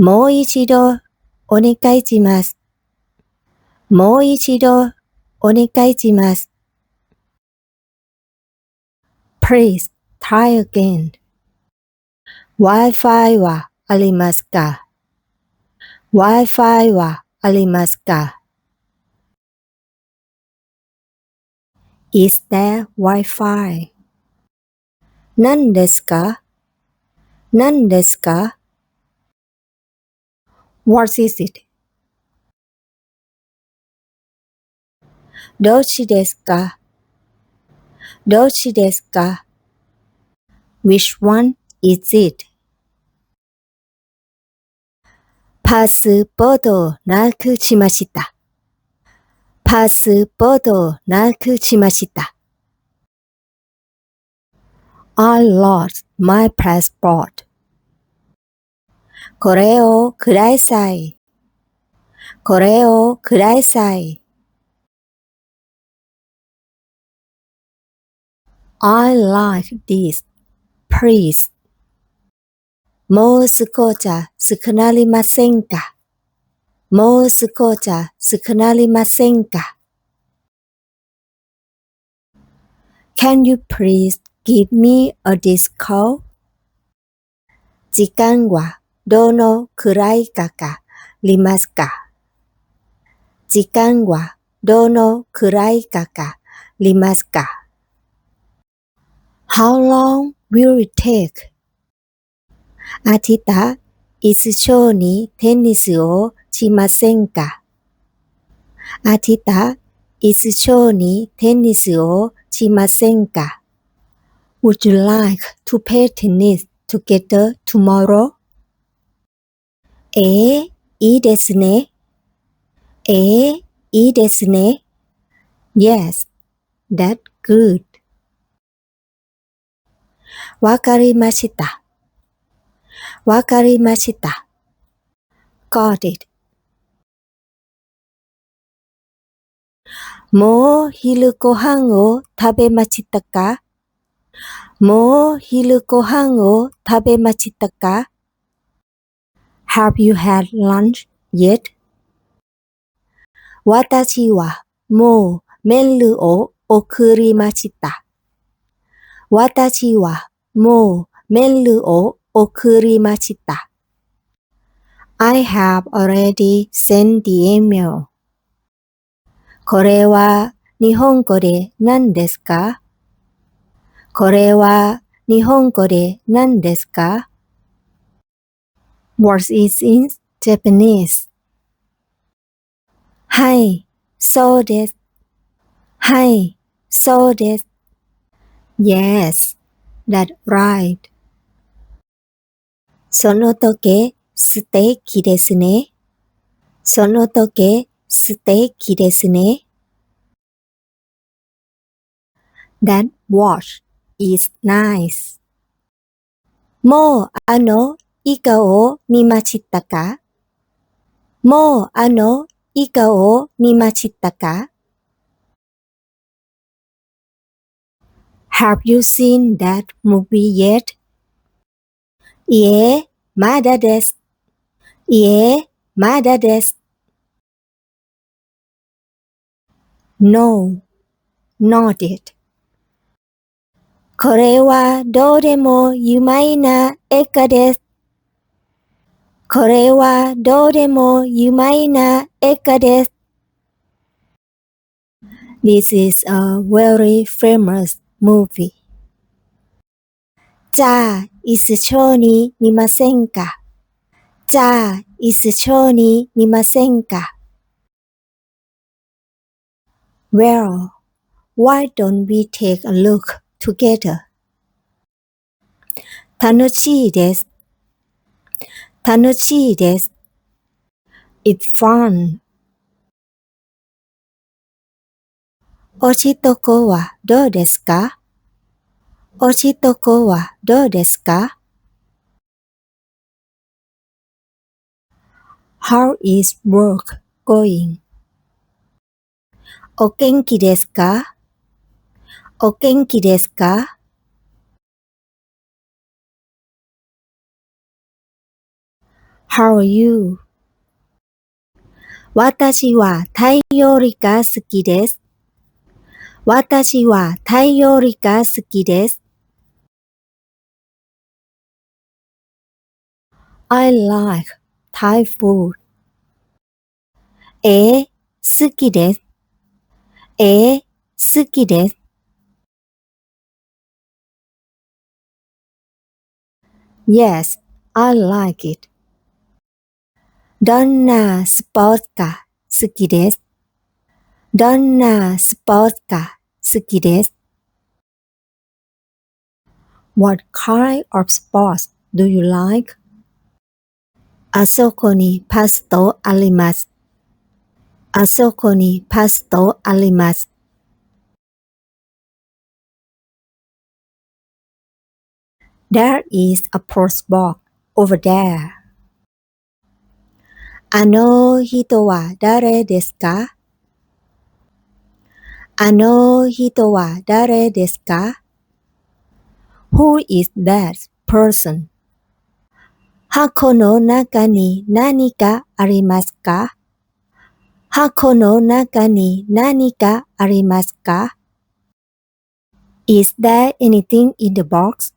もう一度お願いします。もう一度お願いします。Please try again. Wi-Fi はありますか？ Wi-Fi はありますか？ Is there Wi-Fi? 何ですか？何ですか？ What is it? どっちですか？どっちですか？ Which one is it? パスポートをなくしました。パスポートをなくしました。I lost my passport. これをください。これをください。I like this, please. もう少しなりませんか？もう少しなりませんか？ Can you please give me a discount? 時間はどのくらいかかりますか？時間はどのくらいかかりますか？ How long will it take? 明日、一緒にテニスをしませんか？明日、一緒にテニスをしませんか？ Would you like to play tennis together tomorrow? いいですね。いいですね。Yes, that's good. わかりました。わかりました。Got it. もう昼ご飯を食べましたか？もう昼ご飯を食べましたか？ Have you had lunch yet? 私はもうメールを送りました。私はもうメールを送りました。I have already sent the email. これは日本語で何ですか？これは日本語で何ですか？ What is in Japanese? はい、そうです。はい、そうです。Yes, that's right. その時素敵ですね。その時素敵ですね。That watch is nice. もう映画を見ましたか？もう映画を見ましたか？ Have you seen that movie yet? いえ、まだです。いえ、まだです。No, not it. これはどうでも有名な映画です。これはどうでも有名な映画です。This is a very famous movie. じゃあ、一緒に見ませんか？じゃあ、一緒に見ませんか？ Well, why don't we take a look together? 楽しいです。楽しいです。It's fun. おしとこはどうですか？おしとこはどうですか？ How is work going? お元気ですか？お元気ですか？ How are you? 私はタイ料理が好きです。私はタイ料理が好きです。I like Thai food. 好きです。好きです。Yes, I like it. どんなスポーツか好きです。どんなスポーツか好きです。What kind of sports do you like? あそこにパスタあります。あそこにパスタあります。There is a post box over there. あの人は誰ですか？あの人は誰ですか？ Who is that person? 箱の中に何かありますか？箱の中に何かありますか？ Is there anything in the box?